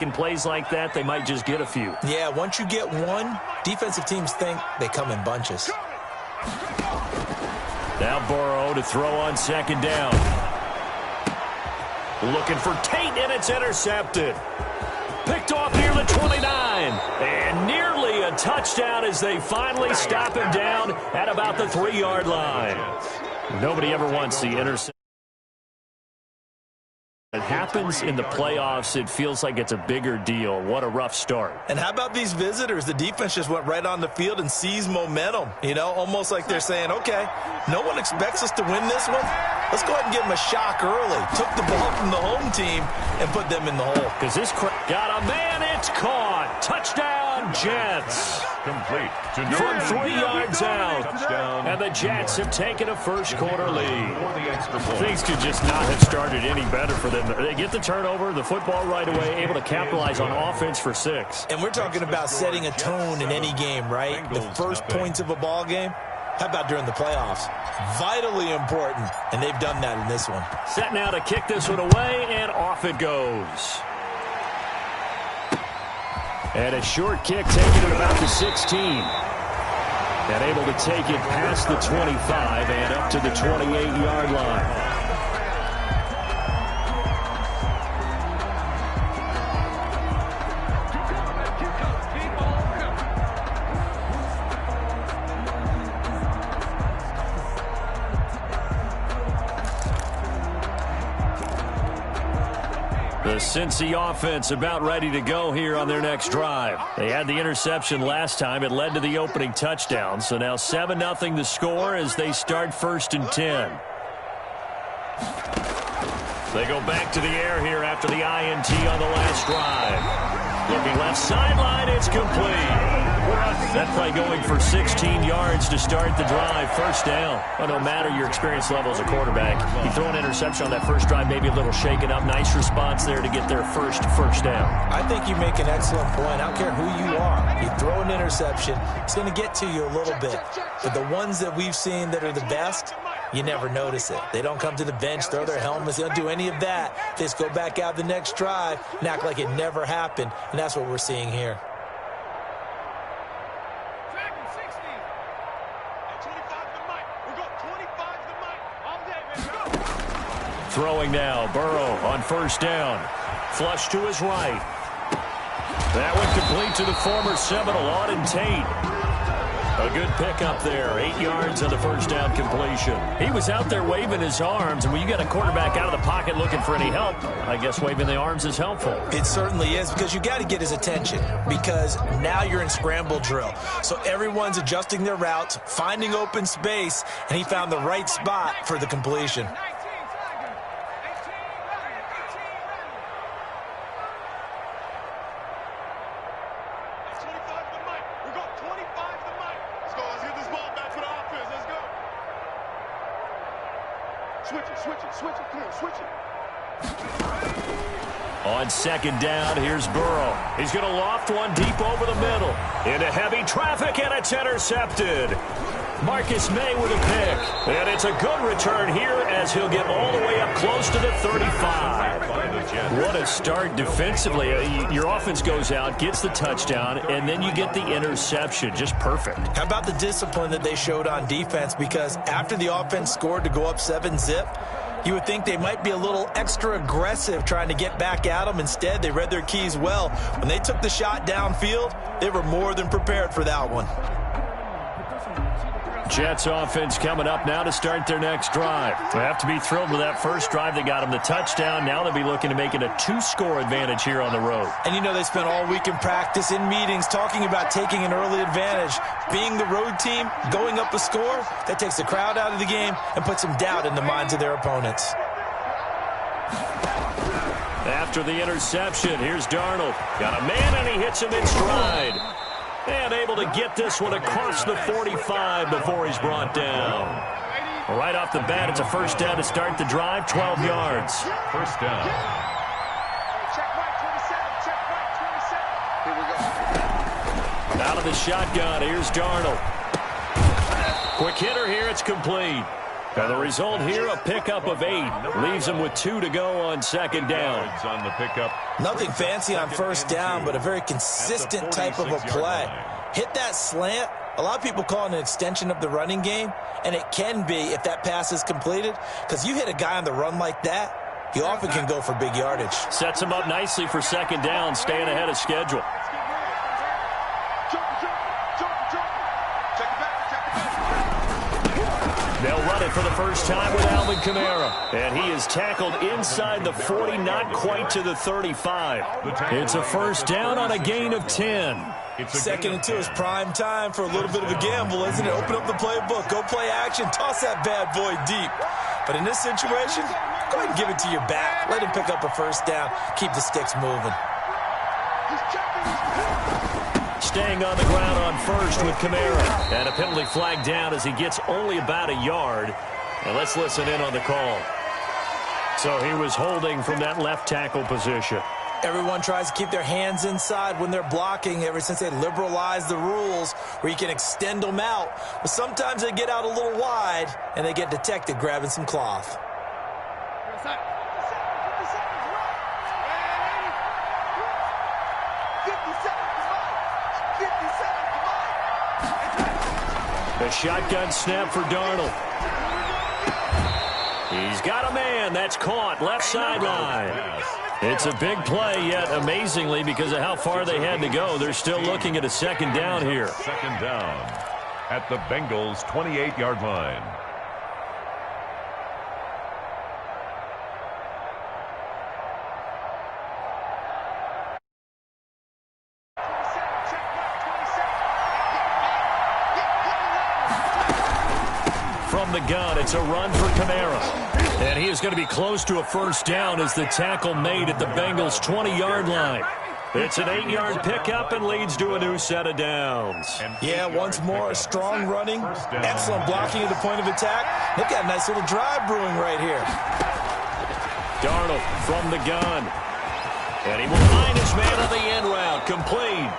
In plays like that, they might just get a few. Yeah, once you get one, defensive teams think they come in bunches. Now Burrow to throw on second down. Looking for Tate, and it's intercepted. Picked off near the 29. And nearly a touchdown as they finally stop him down at about the 3-yard line. Nobody ever wants the interception. It happens in the playoffs, it feels like it's a bigger deal. What a rough start. And how about these visitors? The defense just went right on the field and seized momentum. You know, almost like they're saying, okay, no one expects us to win this one. Let's go ahead and give them a shock early. Took the ball from the home team and put them in the hole. Because this got a man, it's caught. Touchdown, Jets. Complete. From 3 yards out. And the Jets have taken a first-quarter lead. Things could just not have started any better for them. They get the turnover, the football right away, able to capitalize on offense for 6. And we're talking about setting a tone in any game, right? The first points of a ball game. How about during the playoffs? Vitally important, and they've done that in this one. Set now to kick this one away, and off it goes. And a short kick taken at about the 16. And able to take it past the 25 and up to the 28-yard line. The Cincy offense about ready to go here on their next drive. They had the interception last time. It led to the opening touchdown. So now 7-0 the score as they start 1st and 10. They go back to the air here after the INT on the last drive. Looking left sideline, it's complete. That play going for 16 yards to start the drive. First down. Well, no matter your experience level as a quarterback, you throw an interception on that first drive, maybe a little shaken up. Nice response there to get their first down. I think you make an excellent point. I don't care who you are. You throw an interception, it's going to get to you a little bit. But the ones that we've seen that are the best, you never notice it. They don't come to the bench, throw their helmets. They don't do any of that. They just go back out the next drive and act like it never happened. And that's what we're seeing here. Throwing now, Burrow on first down. Flush to his right. That one complete to the former Seminole, Auden Tate. A good pickup there. 8 yards on the first down completion. He was out there waving his arms, and when you got a quarterback out of the pocket looking for any help, I guess waving the arms is helpful. It certainly is, because you got to get his attention, because now you're in scramble drill. So everyone's adjusting their routes, finding open space, and he found the right spot for the completion. On second down, here's Burrow. He's going to loft one deep over the middle. Into heavy traffic, and it's intercepted. Marcus May with a pick. And it's a good return here as he'll get all the way up close to the 35. What a start defensively. Your offense goes out, gets the touchdown, and then you get the interception. Just perfect. How about the discipline that they showed on defense? Because after the offense scored to go up 7-zip, you would think they might be a little extra aggressive trying to get back at them. Instead, they read their keys well. When they took the shot downfield, they were more than prepared for that one. Jets offense coming up now to start their next drive. They have to be thrilled with that first drive. They got them the touchdown. Now they'll be looking to make it a 2-score advantage here on the road. And you know, they spent all week in practice, in meetings, talking about taking an early advantage. Being the road team, going up a score, that takes the crowd out of the game and puts some doubt in the minds of their opponents. After the interception, here's Darnold. Got a man, and he hits him in stride. And able to get this one across the 45 before he's brought down. Right off the bat, it's a first down to start the drive, 12 yards. First down. Out of the shotgun, here's Darnold. Quick hitter here, it's complete. And the result here, a pickup of 8. Leaves him with 2 to go on second down. On the pickup. Nothing fancy on first down, but a very consistent type of a play. Hit that slant. A lot of people call it an extension of the running game, and it can be if that pass is completed, because you hit a guy on the run like that, he often can go for big yardage. Sets him up nicely for second down, staying ahead of schedule. They'll run it for the first time with Alvin Kamara. And he is tackled inside the 40, not quite to the 35. It's a first down on a gain of 10. Second and 2 is prime time for a little bit of a gamble, isn't it? Open up the playbook, go play action, toss that bad boy deep. But in this situation, go ahead and give it to your back. Let him pick up a first down, keep the sticks moving. Staying on the ground on first with Kamara. And a penalty flag down as he gets only about a yard. And let's listen in on the call. So he was holding from that left tackle position. Everyone tries to keep their hands inside when they're blocking ever since they liberalized the rules where you can extend them out. But sometimes they get out a little wide and they get detected grabbing some cloth. The shotgun snap for Darnold. He's got a man. That's caught. Left sideline. It's a big play, yet amazingly, because of how far they had to go, they're still looking at a second down here. Second down at the Bengals' 28-yard line. From the gun, it's a run for Kamara. And he is going to be close to a first down as the tackle made at the Bengals' 20-yard line. It's an 8-yard pickup and leads to a new set of downs. Yeah, once more, strong running, excellent blocking at the point of attack. They've got a nice little drive brewing right here. Darnold from the gun. And he will find his man on the end route, complete.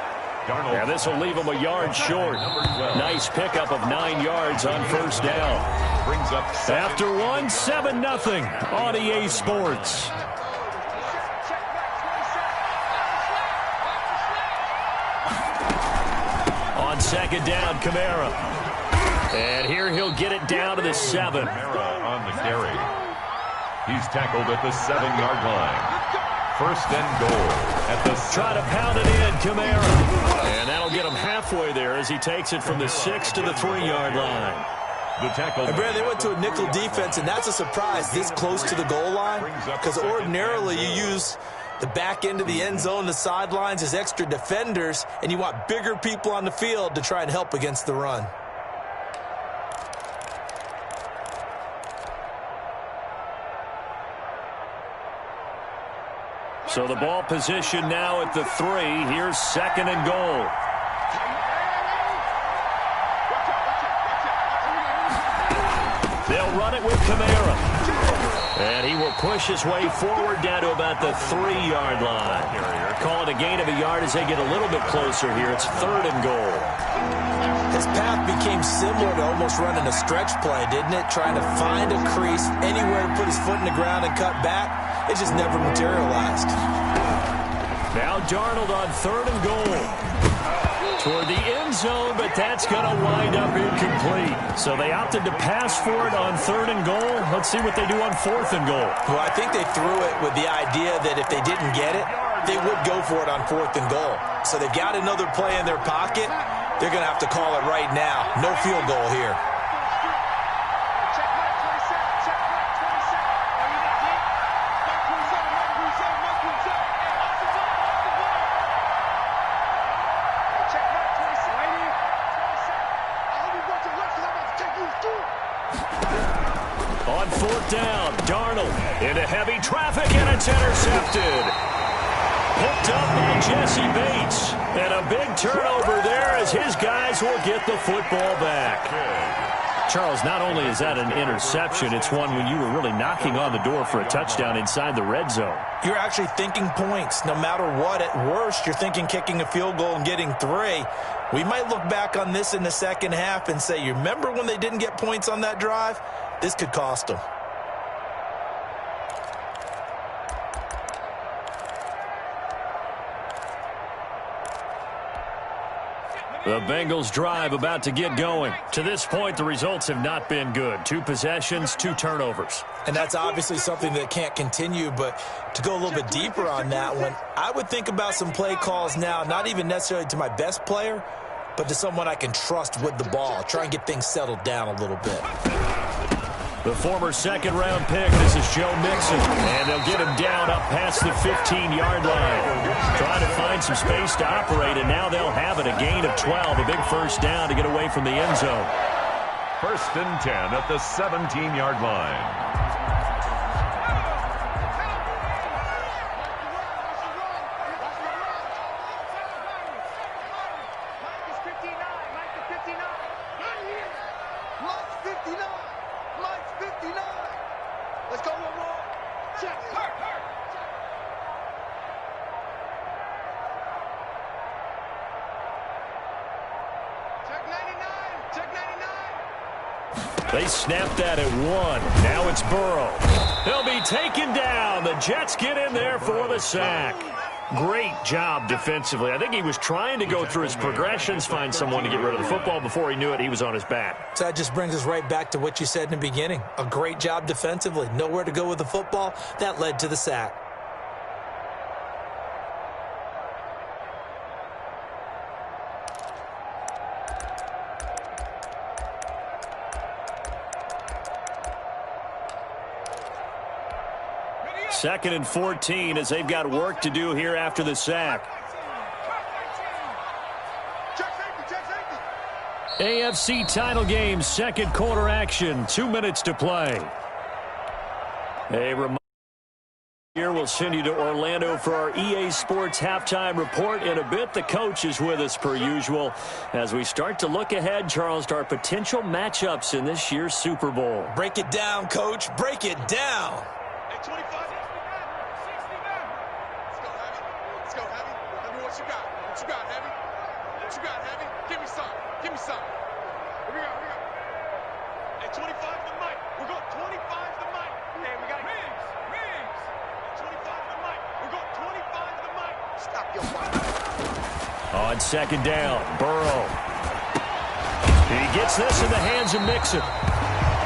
And this will leave him a yard short. Nice pickup of 9 yards on first down. After 7-0 on EA Sports. On second down, Kamara. And here he'll get it down to the 7. Kamara on the carry. He's tackled at the 7-yard line. First and goal at the 7. Try to pound it in, Kamara. And that'll get him halfway there as he takes it from the 6 to the 3-yard line. The tackle. And Brad, they went to a nickel defense, and that's a surprise this close to the goal line, because ordinarily you use the back end of the end zone, the sidelines as extra defenders, and you want bigger people on the field to try and help against the run. So the ball position now at the 3. Here's second and goal. They'll run it with Kamara. And he will push his way forward down to about the 3-yard line. Call it a gain of a yard as they get a little bit closer here. It's third and goal. His path became similar to almost running a stretch play, didn't it? Trying to find a crease, anywhere to put his foot in the ground and cut back. It just never materialized. Now Darnold on third and goal. Toward the end zone, but that's going to wind up incomplete. So they opted to pass for it on third and goal. Let's see what they do on fourth and goal. Well, I think they threw it with the idea that if they didn't get it, they would go for it on fourth and goal. So they've got another play in their pocket. They're going to have to call it right now. No field goal here. On fourth down, Darnold into heavy traffic, and it's intercepted. Picked up by Jesse Bates. And a big turnover there as his guys will get the football back. Charles, not only is that an interception, it's one when you were really knocking on the door for a touchdown inside the red zone. You're actually thinking points no matter what. At worst, you're thinking kicking a field goal and getting 3. We might look back on this in the second half and say, you remember when they didn't get points on that drive? This could cost them. The Bengals drive about to get going. To this point, the results have not been good. 2 possessions, 2 turnovers. And that's obviously something that can't continue, but to go a little bit deeper on that one, I would think about some play calls now, not even necessarily to my best player, but to someone I can trust with the ball. Try and get things settled down a little bit. The former second-round pick, this is Joe Mixon, and they'll get him down up past the 15-yard line. Trying to find some space to operate, and now they'll have it, a gain of 12, a big first down to get away from the end zone. 1st and 10 at the 17-yard line. They snapped that at 1. Now it's Burrow. He'll be taken down. The Jets get in there for the sack. Great job defensively. I think he was trying to go through his progressions, find someone to get rid of the football. Before he knew it, he was on his back. So that just brings us right back to what you said in the beginning. A great job defensively. Nowhere to go with the football. That led to the sack. Second and 14 as they've got work to do here after the sack. AFC title game, second quarter action, 2 minutes to play. A reminder here, we'll send you to Orlando for our EA Sports halftime report in a bit. The coach is with us per usual as we start to look ahead, Charles, to our potential matchups in this year's Super Bowl. Break it down, Coach. Break it down. Hey, 25. Let's go, Heavy. Let me what you got. What you got, Heavy? What you got, Heavy? Give me some. Give me some. Here we go. Hey, 25 the mic. We're going 25 the mic. Hey, we got rings. Hey, 25 the mic. We're going 25 the mic. Stop your mic. On second down, Burrow. He gets this in the hands of Mixon.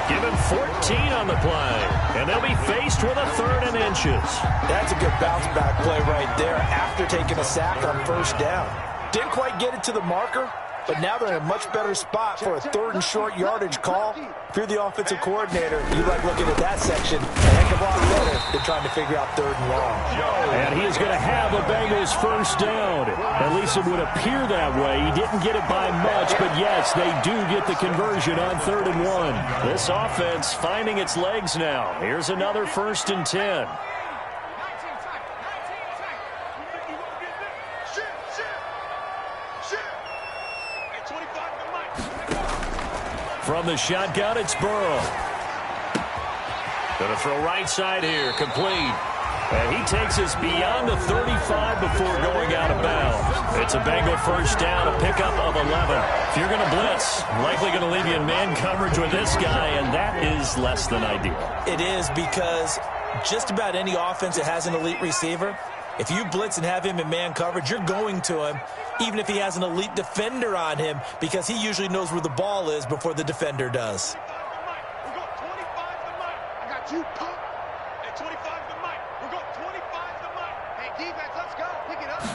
Give him 14 on the play, and they'll be faced with a 3rd and inches. That's a good bounce-back play right there after taking a sack on 1st down. Didn't quite get it to the marker, but now they're in a much better spot for a 3rd and short yardage call. If you're the offensive coordinator, you like looking at that section a heck of a lot better than trying to figure out 3rd and long. And he is going to have the Bengals first down. At least it would appear that way. He didn't get it by much, but yes, they do get the conversion on 3rd and 1. This offense finding its legs now. Here's another 1st and 10. From the shotgun, it's Burrow. Going to throw right side here, complete. And he takes us beyond the 35 before going out of bounds. It's a Bengal first down, a pickup of 11. If you're going to blitz, likely going to leave you in man coverage with this guy, and that is less than ideal. It is, because just about any offense that has an elite receiver, if you blitz and have him in man coverage, you're going to him, even if he has an elite defender on him, because he usually knows where the ball is before the defender does. I got you, punk. Hey, 25 the mic. We're going 25 the mic. Hey, defense, let's go. Pick it up.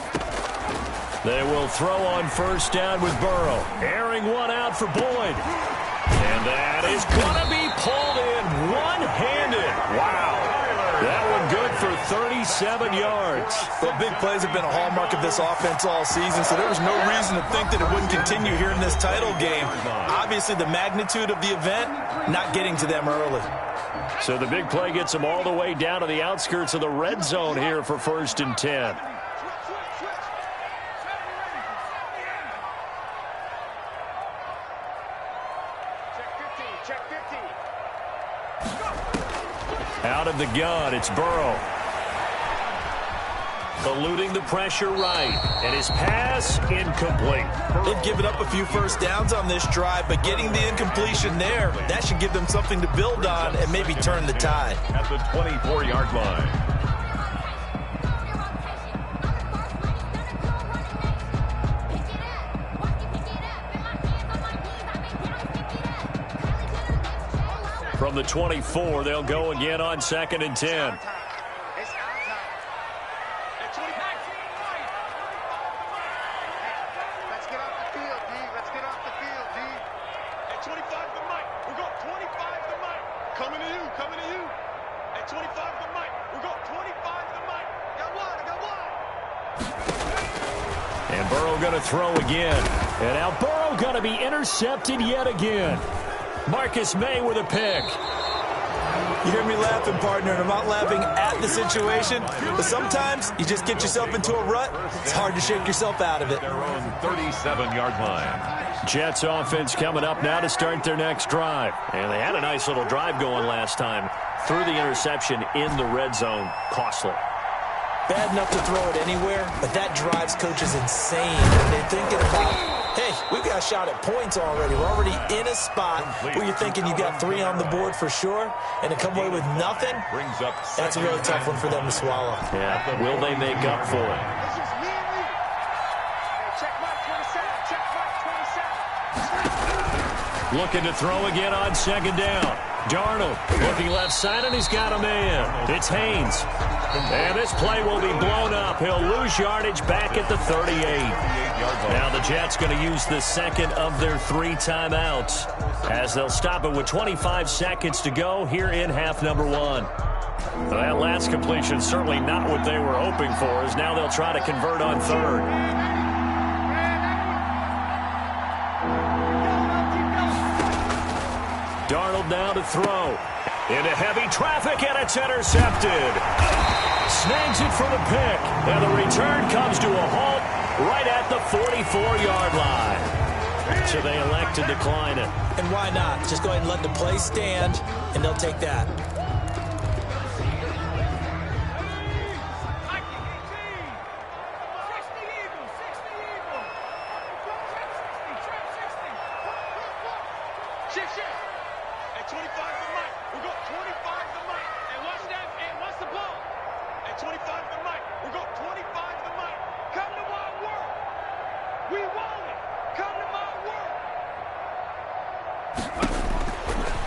They will throw on first down with Burrow. Airing one out for Boyd. And that is going to be pulled in one-handed. Wow. That one good for 37 yards. Well, big plays have been a hallmark of this offense all season, so there was no reason to think that it wouldn't continue here in this title game. Obviously, the magnitude of the event, not getting to them early. So the big play gets them all the way down to the outskirts of the red zone here for 1st and 10. Out of the gun, it's Burrow. eluding the pressure right, and his pass incomplete. They've given up a few first downs on this drive, but getting the incompletion there, that should give them something to build on and maybe turn the tide. At the 24-yard line. From the 24, they'll go again on 2nd and 10. And Burrow going to throw again. And now Burrow going to be intercepted yet again. Marcus May with a pick. You hear me laughing, partner, and I'm not laughing at the situation, but sometimes you just get yourself into a rut. It's hard to shake yourself out of it. Their own 37-yard line. Jets offense coming up now to start their next drive. And they had a nice little drive going last time. Threw the interception in the red zone. Costly. Bad enough to throw it anywhere, but that drives coaches insane. And they're thinking about, hey, we've got a shot at points already. We're already in a spot where you're thinking you got 3 on the board for sure, and to come away with nothing, that's a really tough one for them to swallow. Yeah, will they make up for it? Looking to throw again on 2nd down. Darnold looking left side, and he's got a man. It's Haynes. And this play will be blown up. He'll lose yardage back at the 38. Now the Jets going to use the second of their 3 timeouts as they'll stop it with 25 seconds to go here in half number 1. That last completion certainly not what they were hoping for, as now they'll try to convert on 3rd. Darnold now to throw. Into heavy traffic, and it's intercepted. Snags it for the pick, and the return comes to a halt right at the 44-yard line. So they elect to decline it. And why not? Just go ahead and let the play stand, and they'll take that.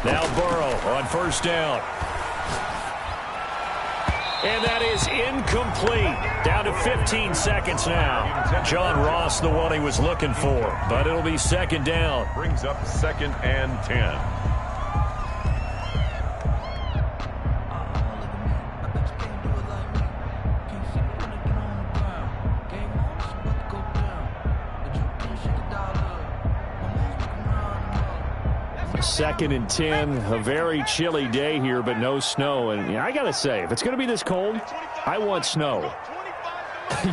Now Burrow on 1st down. And that is incomplete. Down to 15 seconds now. John Ross, the one he was looking for, but it'll be 2nd down. Brings up 2nd and 10. Second and 10, a very chilly day here, but no snow. And I got to say, if it's going to be this cold, I want snow.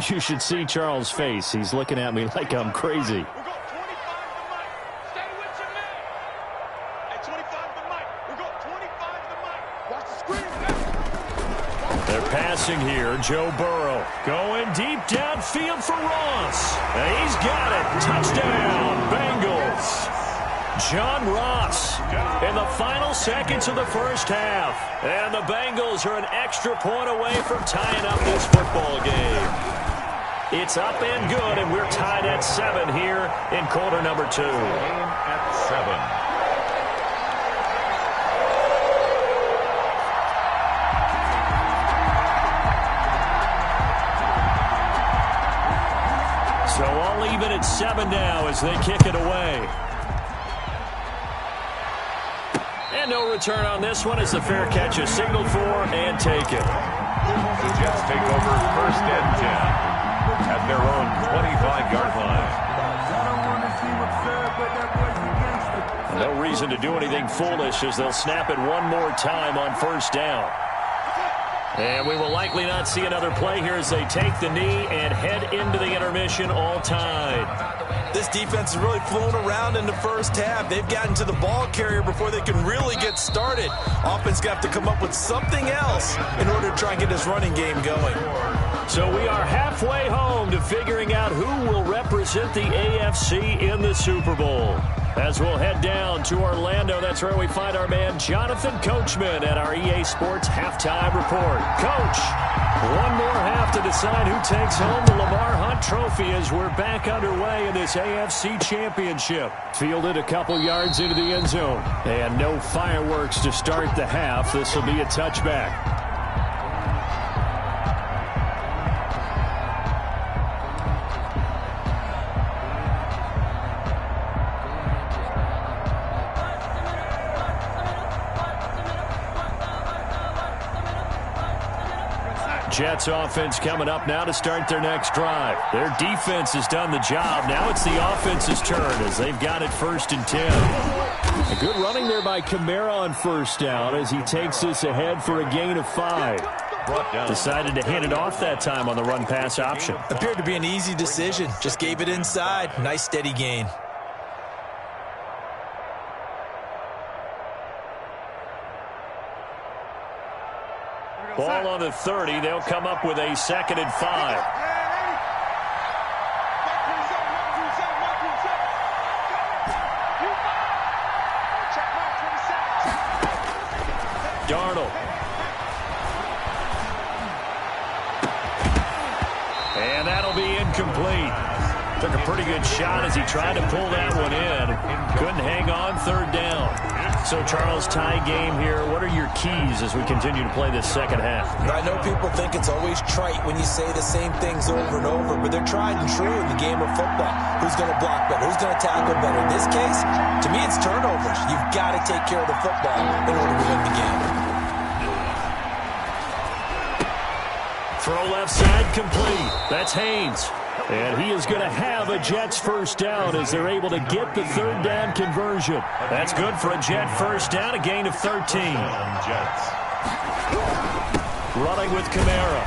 You should see Charles' face. He's looking at me like I'm crazy. They're passing here. Joe Burrow going deep downfield for Ross. And he's got it. Touchdown, Bengals. John Ross in the final seconds of the first half. And the Bengals are an extra point away from tying up this football game. It's up and good, and we're tied at 7 here in quarter number 2. Game at 7. So all even at 7 now as they kick it away. And no return on this one as the fair catch is signaled for and taken. The Jets take over 1st and 10 at their own 25-yard line. No reason to do anything foolish as they'll snap it one more time on 1st down. And we will likely not see another play here as they take the knee and head into the intermission all tied. This defense is really flown around in the first half. They've gotten to the ball carrier before they can really get started. Offense got to come up with something else in order to try and get this running game going. So we are halfway home to figuring out who will represent the AFC in the Super Bowl. As we'll head down to Orlando, that's where we find our man Jonathan Coachman at our EA Sports Halftime Report. Coach, one more half to decide who takes home the Lamar Hunt Trophy as we're back underway in this AFC Championship. Fielded a couple yards into the end zone. And no fireworks to start the half. This will be a touchback. Jets offense coming up now to start their next drive. Their defense has done the job. Now it's the offense's turn as they've got it 1st and 10. A good running there by Kamara on 1st down as he takes this ahead for a gain of 5. Decided to hand it off that time on the run-pass option. Appeared to be an easy decision. Just gave it inside. Nice steady gain. Ball on the 30. They'll come up with a 2nd and 5. Darnold. And that'll be incomplete. Took a pretty good shot as he tried to pull that one in. Couldn't hang on 3rd down. So, Charles, tie game here. What are your keys as we continue to play this second half? I know people think it's always trite when you say the same things over and over, but they're tried and true in the game of football. Who's going to block better? Who's going to tackle better? In this case, to me, it's turnovers. You've got to take care of the football in order to win the game. Throw left side complete. That's Haynes. And he is going to have a Jets 1st down as they're able to get the 3rd down conversion. That's good for a Jet 1st down, a gain of 13. Running with Kamara.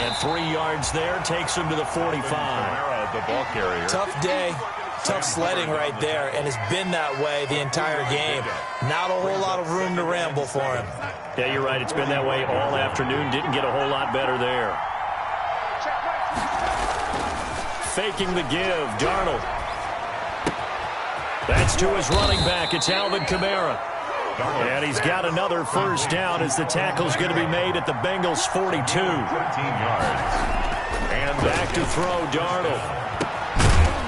And 3 yards there, takes him to the 45. Kamara, the ball carrier. Tough day, tough sledding right there, and it's been that way the entire game. Not a whole lot of room to ramble for him. Yeah, you're right. It's been that way all afternoon. Didn't get a whole lot better there. Faking the give, Darnold. That's to his running back. It's Alvin Kamara. And he's got another 1st down as the tackle's going to be made at the Bengals' 42. 15 yards. And back to throw, Darnold.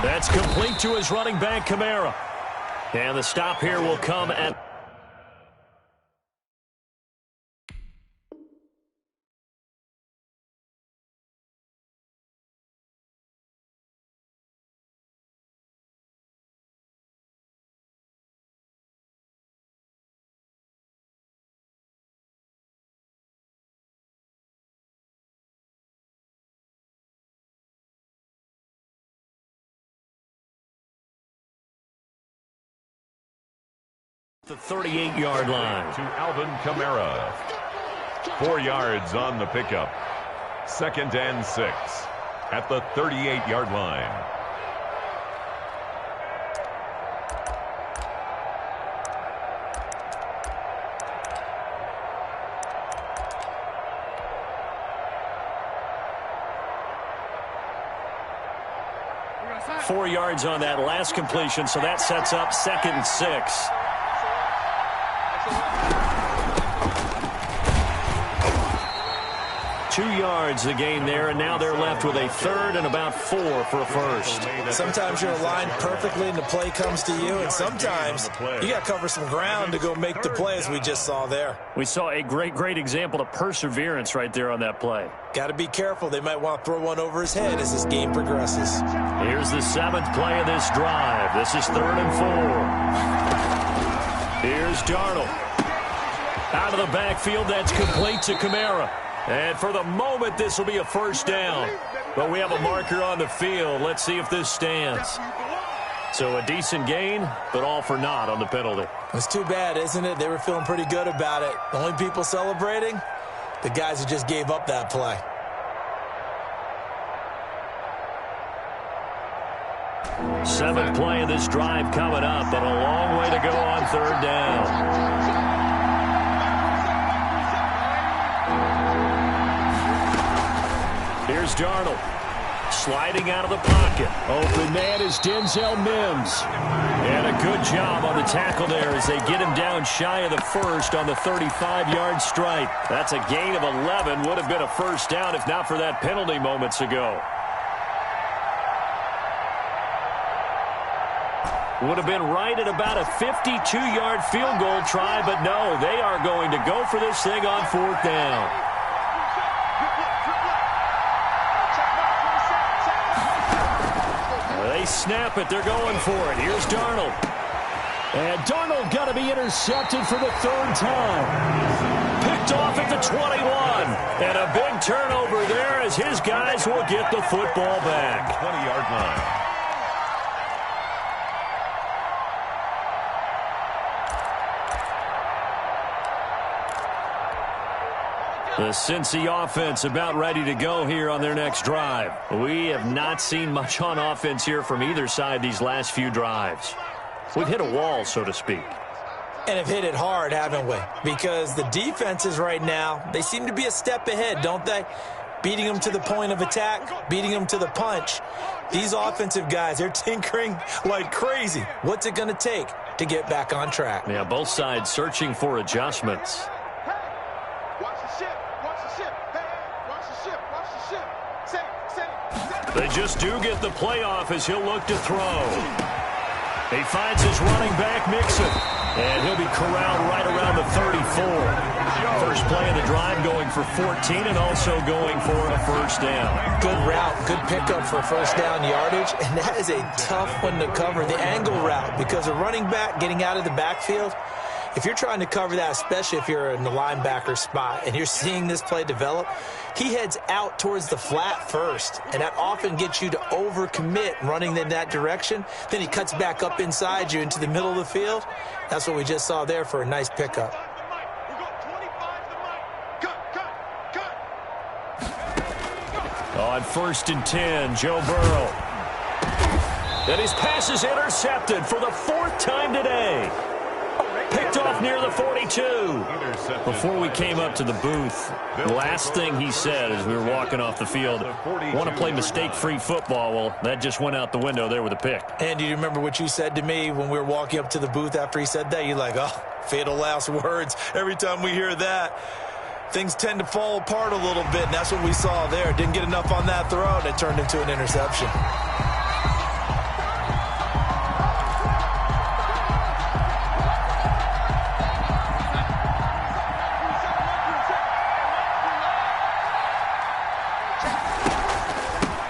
That's complete to his running back, Kamara. And the stop here will come at... the 38-yard line. To Alvin Kamara. 4 yards on the pickup. 2nd and 6 at the 38-yard line. Four yards on that last completion, so that sets up 2nd and 6. 2 yards the gain there, and now they're left with a 3rd and about 4 for a 1st. Sometimes you're aligned perfectly and the play comes to you, and sometimes you got to cover some ground to go make the play, as we just saw there. We saw a great example of perseverance right there on that play. Got to be careful. They might want to throw one over his head as this game progresses. Here's the 7th play of this drive. This is 3rd and 4. Here's Darnold. Out of the backfield, that's complete to Kamara. And for the moment, this will be a 1st down. But we have a marker on the field. Let's see if this stands. So a decent gain, but all for naught on the penalty. It's too bad, isn't it? They were feeling pretty good about it. The only people celebrating, the guys who just gave up that play. Seventh play of this drive coming up, but a long way to go on 3rd down. Here's Darnold. Sliding out of the pocket. Open man is Denzel Mims. And a good job on the tackle there as they get him down shy of the first on the 35-yard stripe. That's a gain of 11. Would have been a first down if not for that penalty moments ago. Would have been right at about a 52-yard field goal try, but no, they are going to go for this thing on 4th down. They snap it. They're going for it. Here's Darnold. And Darnold got to be intercepted for the 3rd time. Picked off at the 21. And a big turnover there as his guys will get the football back. 20-yard line. The Cincy offense about ready to go here on their next drive. We have not seen much on offense here from either side these last few drives. We've hit a wall, so to speak. And have hit it hard, haven't we? Because the defenses right now, they seem to be a step ahead, don't they? Beating them to the point of attack, beating them to the punch. These offensive guys, they're tinkering like crazy. What's it going to take to get back on track? Yeah, both sides searching for adjustments. They just do get the playoff as he'll look to throw. He finds his running back, Nxce, and he'll be corralled right around the 34. First play of the drive going for 14 and also going for a first down. Good route, good pickup for first down yardage, and that is a tough one to cover, the angle route, because a running back getting out of the backfield, if you're trying to cover that, especially if you're in the linebacker spot and you're seeing this play develop, he heads out towards the flat first, and that often gets you to overcommit running in that direction. Then he cuts back up inside you into the middle of the field. That's what we just saw there for a nice pickup. On 1st and 10, Joe Burrow. And his pass is intercepted for the 4th time today. Picked off near the 42. Before we came up to the booth, the last thing he said as we were walking off the field, want to play mistake-free football. Well, that just went out the window there with a pick. And do you remember what you said to me when we were walking up to the booth after he said that? You're like, oh, fatal last words. Every time we hear that, things tend to fall apart a little bit, and that's what we saw there. Didn't get enough on that throw, and it turned into an interception.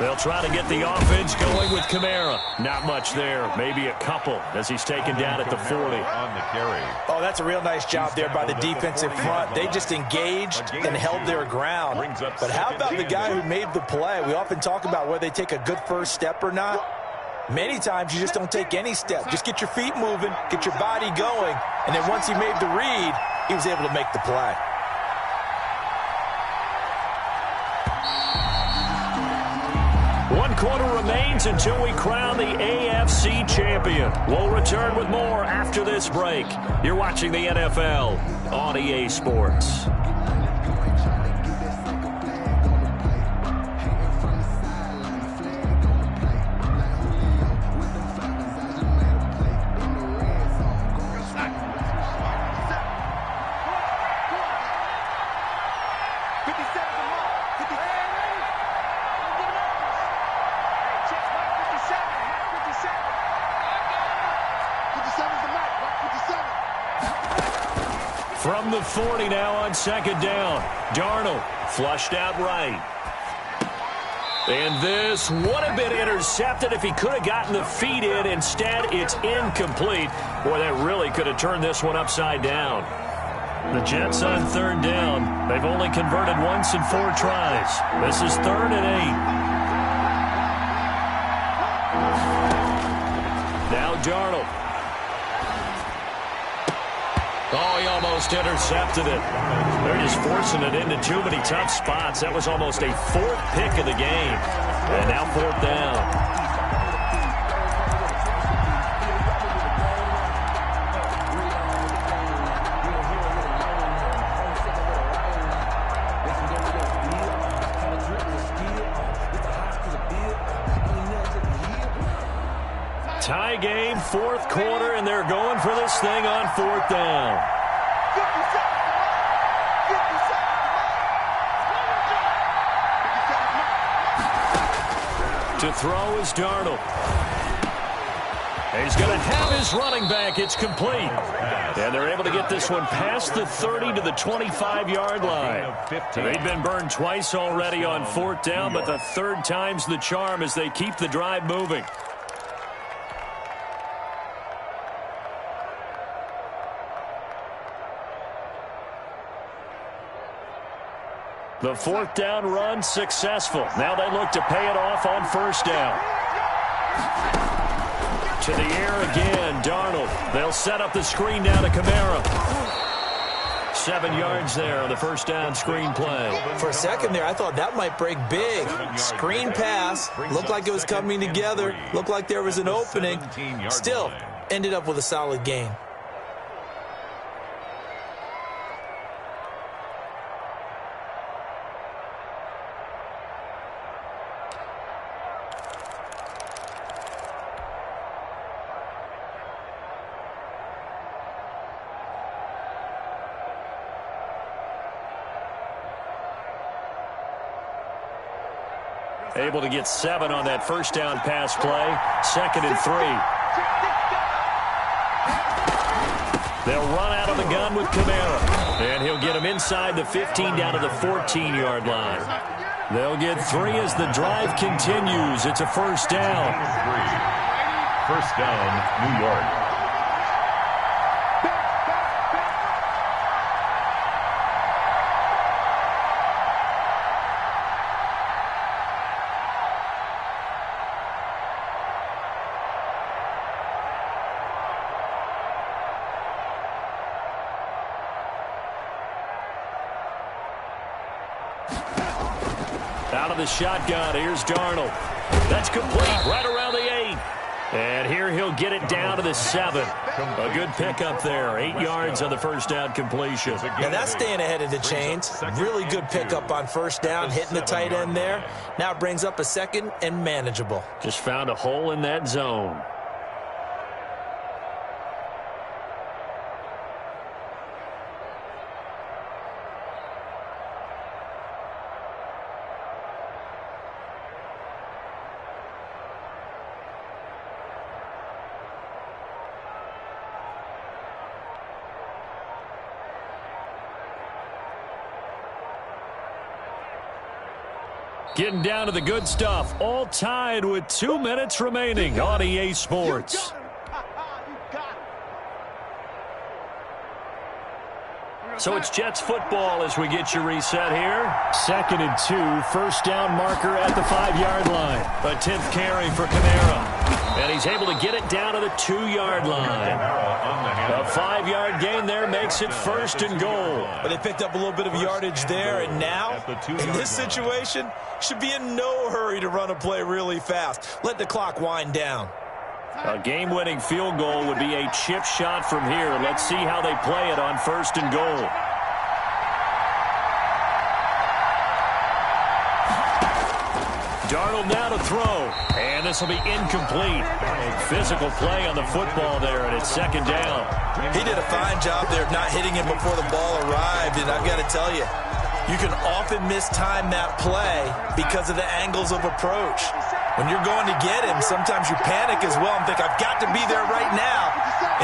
They'll try to get the offense going with Kamara. Not much there. Maybe a couple as he's taken down at the 40. On the carry. Oh, that's a real nice job there by the defensive front. They just engaged and held their ground. But how about the guy who made the play? We often talk about whether they take a good first step or not. Many times you just don't take any step. Just get your feet moving, get your body going, and then once he made the read, he was able to make the play. One quarter remains until we crown the AFC champion. We'll return with more after this break. You're watching the NFL on EA Sports. From the 40 now on 2nd down. Darnold flushed out right. And this would have been intercepted if he could have gotten the feet in. Instead, it's incomplete. Boy, that really could have turned this one upside down. The Jets on 3rd down. They've only converted once in 4 tries. This is 3rd and 8. Now Darnold. Oh, he almost intercepted it. They're just forcing it into too many tough spots. That was almost a 4th pick of the game. And now 4th down. Tie game, fourth quarter, and they're going for this thing on fourth down. 50 seconds. 50 seconds. To throw is Darnold. He's going to have his running back. It's complete. And they're able to get this one past the 30 to the 25-yard line. They've been burned twice already on fourth down, but the third time's the charm as they keep the drive moving. The fourth down run successful. Now they look to pay it off on first down. To the air again, Darnold. They'll set up the screen now to Kamara. 7 yards there on the first down screen play. For a second there, I thought that might break big. Screen pass. Looked like it was coming together. Looked like there was an opening. Still, ended up with a solid gain. Able to get 7 on that first down pass play. 2nd and 3. They'll run out of the gun with Kamara. And he'll get him inside the 15 down to the 14-yard line. They'll get 3 as the drive continues. It's a first down. First down, New York. Out of the shotgun, here's Darnold. That's complete, right around the 8. And here he'll get it down to the 7. A good pickup there, 8 yards on the first down completion. Now that's staying ahead of the chains. Really good pickup on first down, hitting the tight end there. Now it brings up a 2nd and manageable. Just found a hole in that zone. Getting down to the good stuff. All tied with 2 minutes remaining on EA Sports. So it's Jets football as we get you reset here. 2nd and 2. First down marker at the 5-yard line. A 10th carry for Kamara. And he's able to get it down to the 2-yard line. A 5-yard gain there makes it 1st and goal. But they picked up a little bit of yardage there, and now, in this situation, should be in no hurry to run a play really fast. Let the clock wind down. A game-winning field goal would be a chip shot from here. Let's see how they play it on 1st and goal. Darnold now to throw. And this will be incomplete. Physical play on the football there, and it's 2nd down. He did a fine job there of not hitting it before the ball arrived, and I've got to tell you, you can often mistime that play because of the angles of approach. When you're going to get him, sometimes you panic as well and think, I've got to be there right now.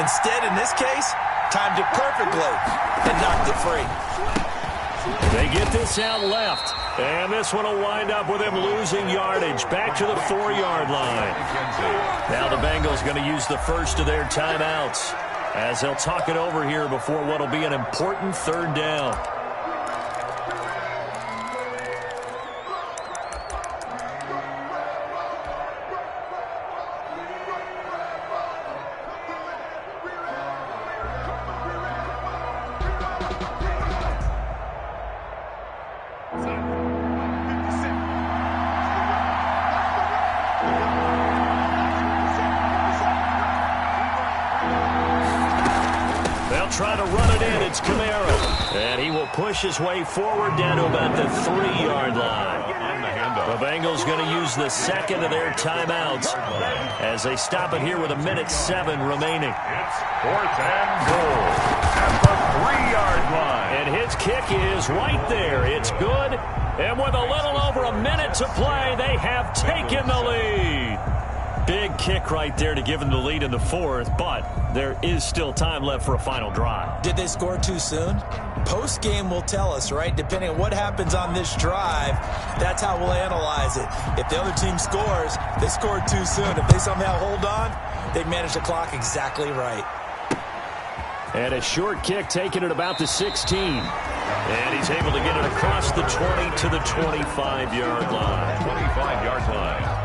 Instead, in this case, timed it perfectly and knocked it free. They get this out left, and this one will wind up with him losing yardage back to the 4-yard line. Now the Bengals going to use the first of their timeouts as they'll talk it over here before what will be an important 3rd down. Try to run it in. It's Kamara. And he will push his way forward down to about the 3-yard line. window. The Bengals going to use the second of their timeouts as they stop it here with 1:07 remaining. It's 4th and goal at the 3-yard line. And his kick is right there. It's good. And with a little over a minute to play, they have taken the lead. Big kick right there to give them the lead in the 4th, but there is still time left for a final drive. Did they score too soon? Post-game will tell us, right? Depending on what happens on this drive, that's how we'll analyze it. If the other team scores, they scored too soon. If they somehow hold on, they manage the clock exactly right. And a short kick taken at about the 16. And he's able to get it across the 20 to the 25-yard line. 25-yard line.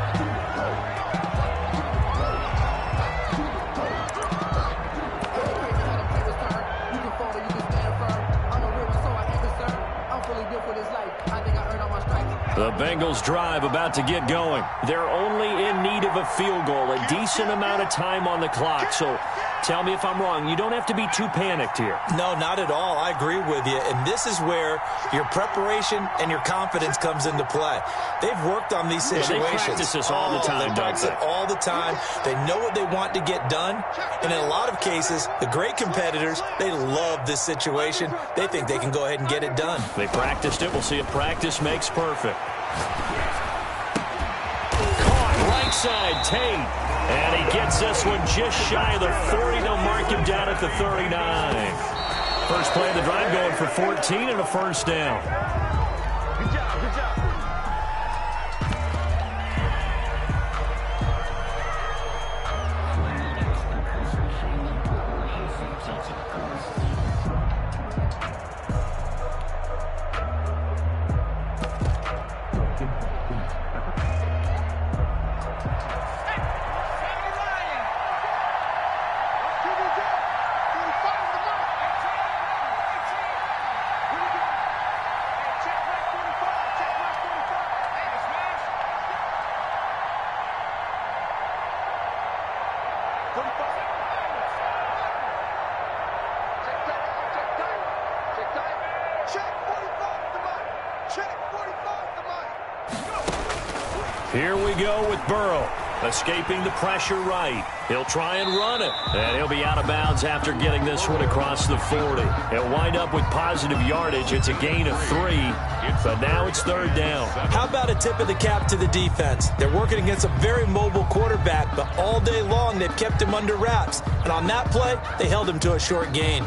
The Bengals drive about to get going. They're only in need of a field goal, a decent amount of time on the clock. So tell me if I'm wrong. You don't have to be too panicked here. No, not at all. I agree with you. And this is where your preparation and your confidence comes into play. They've worked on these situations. They practice this all the time. They practice it all the time. They know what they want to get done. And in a lot of cases, the great competitors, they love this situation. They think they can go ahead and get it done. They practiced it. We'll see if practice makes perfect. Caught right side, Tate. And he gets this one just shy of the 40. They'll mark him down at the 39. First play of the drive going for 14 and a first down. Good job, good job. Here we go with Burrow, escaping the pressure right. He'll try and run it, and he'll be out of bounds after getting this one across the 40. He'll wind up with positive yardage. It's a gain of 3, but now it's third down. How about a tip of the cap to the defense? They're working against a very mobile quarterback, but all day long they've kept him under wraps. And on that play, they held him to a short gain.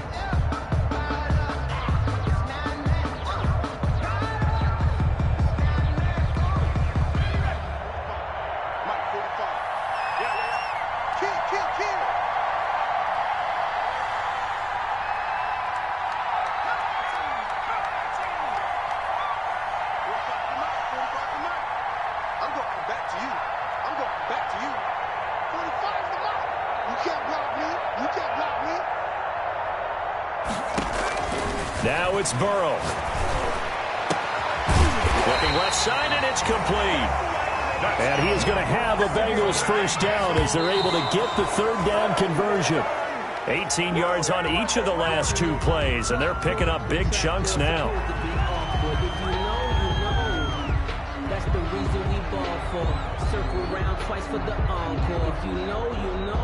Now it's Burrow. Looking left side, and it's complete. And he is going to have a Bengals first down as they're able to get the third down conversion. 18 yards on each of the last 2 plays, and they're picking up big chunks now. That's the reason we ball for. Circle around twice for the encore. If you know, you know.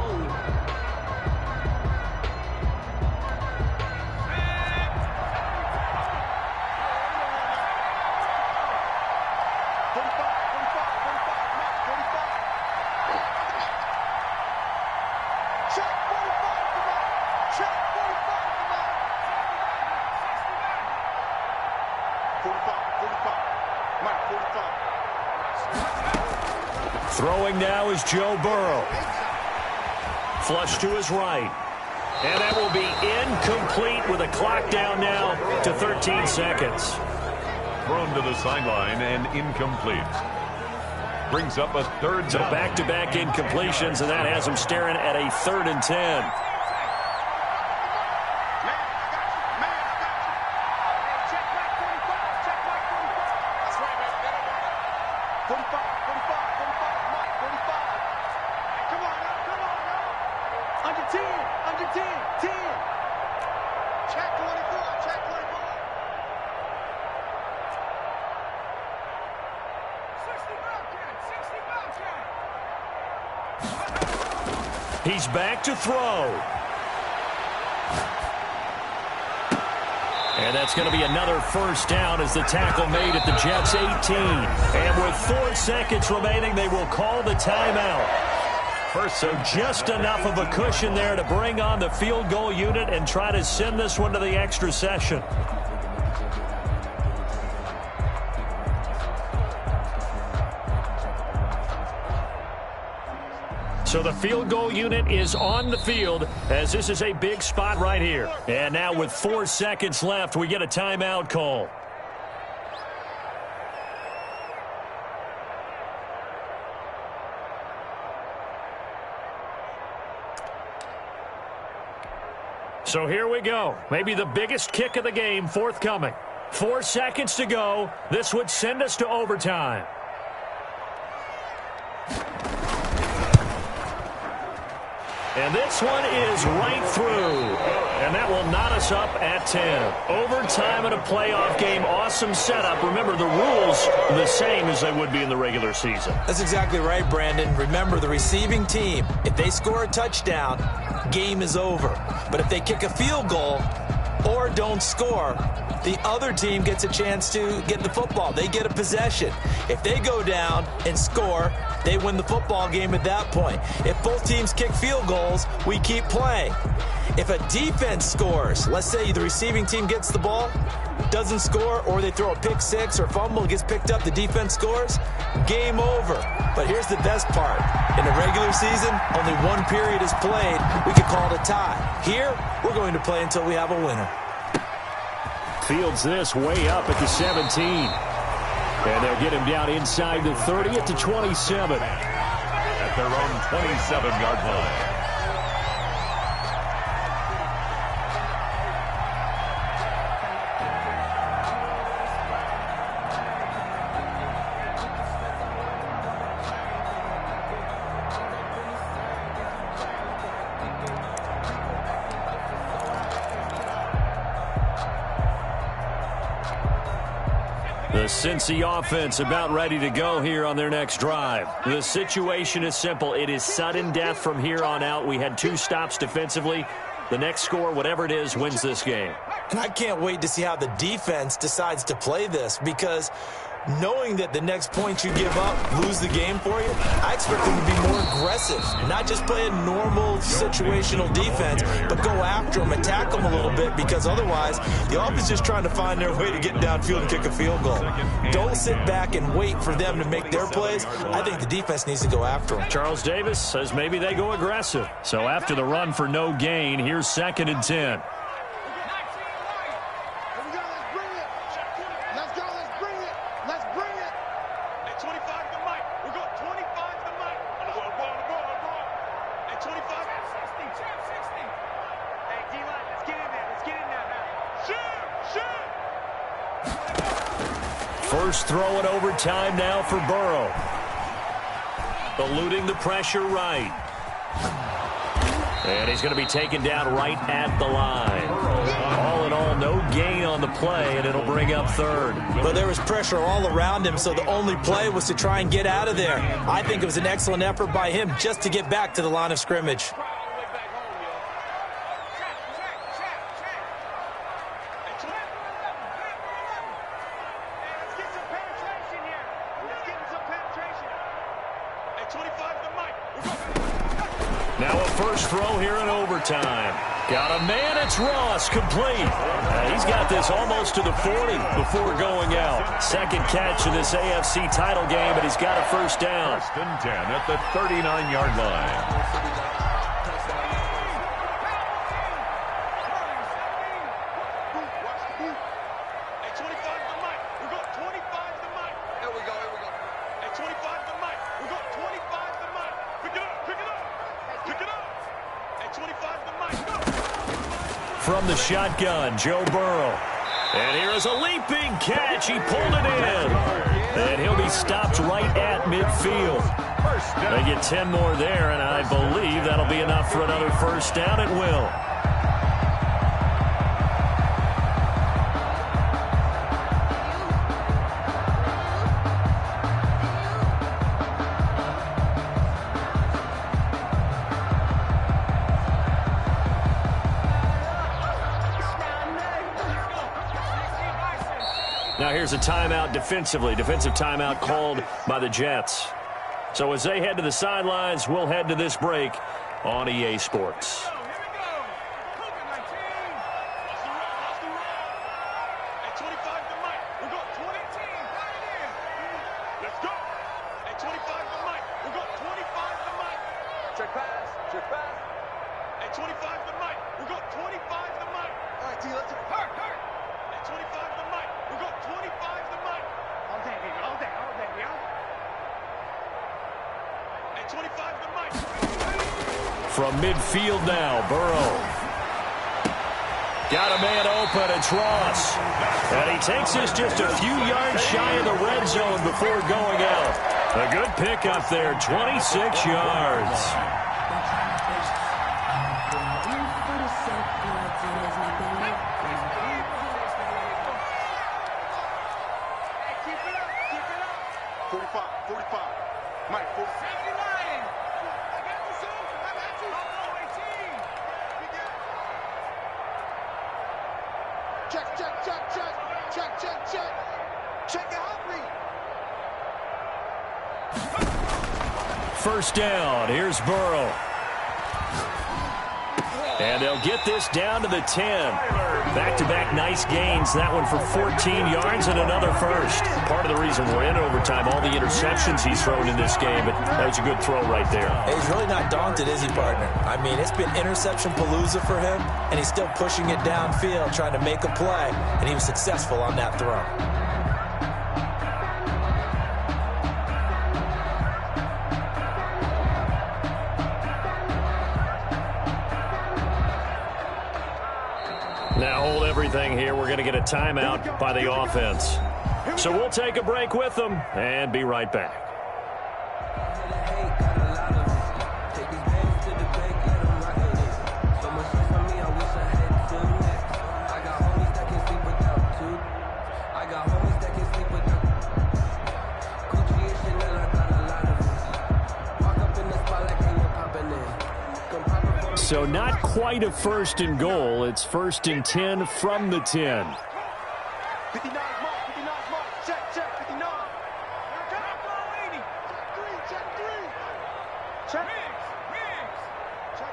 Throwing now is Joe Burrow. Flush to his right. And that will be incomplete with a clock down now to 13 seconds. Thrown to the sideline and incomplete. Brings up a third down. So back-to-back incompletions, and that has him staring at a 3rd and 10. He's back to throw. And that's going to be another first down as the tackle made at the Jets' 18. And with 4 seconds remaining, they will call the timeout. So just enough of a cushion there to bring on the field goal unit and try to send this one to the extra session. So the field goal unit is on the field as this is a big spot right here. And now with 4 seconds left, we get a timeout call. So here we go. Maybe the biggest kick of the game forthcoming. 4 seconds to go. This would send us to overtime. And this one is right through. And that will knot us up at 10. Overtime in a playoff game. Awesome setup. Remember, the rules are the same as they would be in the regular season. That's exactly right, Brandon. Remember, the receiving team, if they score a touchdown, game is over. But if they kick a field goal or don't score, the other team gets a chance to get the football. They get a possession. If they go down and score, they win the football game at that point. If both teams kick field goals, we keep playing. If a defense scores, let's say the receiving team gets the ball, doesn't score, or they throw a pick six or fumble, gets picked up, the defense scores, game over. But here's the best part. In the regular season, only one period is played. We could call it a tie. Here, we're going to play until we have a winner. Fields this way up at the 17. And they'll get him down inside the 30 at the 27. At their own 27-yard line. The Cincy offense about ready to go here on their next drive. The situation is simple. It is sudden death from here on out. We had 2 stops defensively. The next score, whatever it is, wins this game. And I can't wait to see how the defense decides to play this, because knowing that the next point you give up, lose the game for you, I expect them to be more aggressive, not just play a normal situational defense, but go after them, attack them a little bit, because otherwise the offense is just trying to find their way to get downfield and kick a field goal. Don't sit back and wait for them to make their plays. I think the defense needs to go after them. Charles Davis says maybe they go aggressive. So after the run for no gain, here's 2nd and 10. First throw in overtime now for Burrow. Eluding the pressure right. And he's going to be taken down right at the line. All in all, no gain on the play, and it'll bring up 3rd. But there was pressure all around him, so the only play was to try and get out of there. I think it was an excellent effort by him just to get back to the line of scrimmage. Now a first throw here in overtime. Got a man, it's Ross, complete. He's got this almost to the 40 before going out. Second catch in this AFC title game, and he's got a first down. 1st and 10 at the 39-yard line. From the shotgun, Joe Burrow. And here is a leaping catch. He pulled it in. And he'll be stopped right at midfield. They get 10 more there, and I believe that'll be enough for another first down. It will. Now here's a timeout defensively. Defensive timeout called by the Jets. So as they head to the sidelines, we'll head to this break on EA Sports. From midfield now, Burrow. Got a man open, it's Ross. And he takes us just a few yards shy of the red zone before going out. A good pickup there, 26 yards. First down, here's Burrow. And they'll get this down to the 10. Back-to-back nice gains. That one for 14 yards and another first. Part of the reason we're in overtime, all the interceptions he's thrown in this game, but that was a good throw right there. Hey, he's really not daunted, is he, partner? I mean, it's been interception palooza for him, and he's still pushing it downfield, trying to make a play, and he was successful on that throw. Now hold everything here. We're going to get a timeout by the offense. So we'll take a break with them and be right back. So not quite a first and goal. It's first and 10 from the 10. 59 mark, 59 mark. Check, 59. Check 3. Check Riggs. Check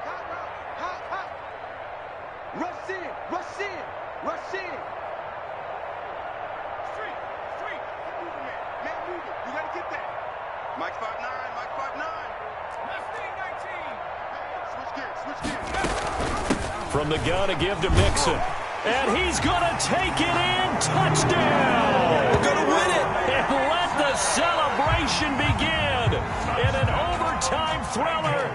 hot. Rush in. Street. Man, move it. You gotta get that. Mike 5'9". Left thing 19. Switch gears. From the gun to give to Mixon. And he's going to take it in. Touchdown. We're going to win it. And let the celebration begin. In an overtime thriller,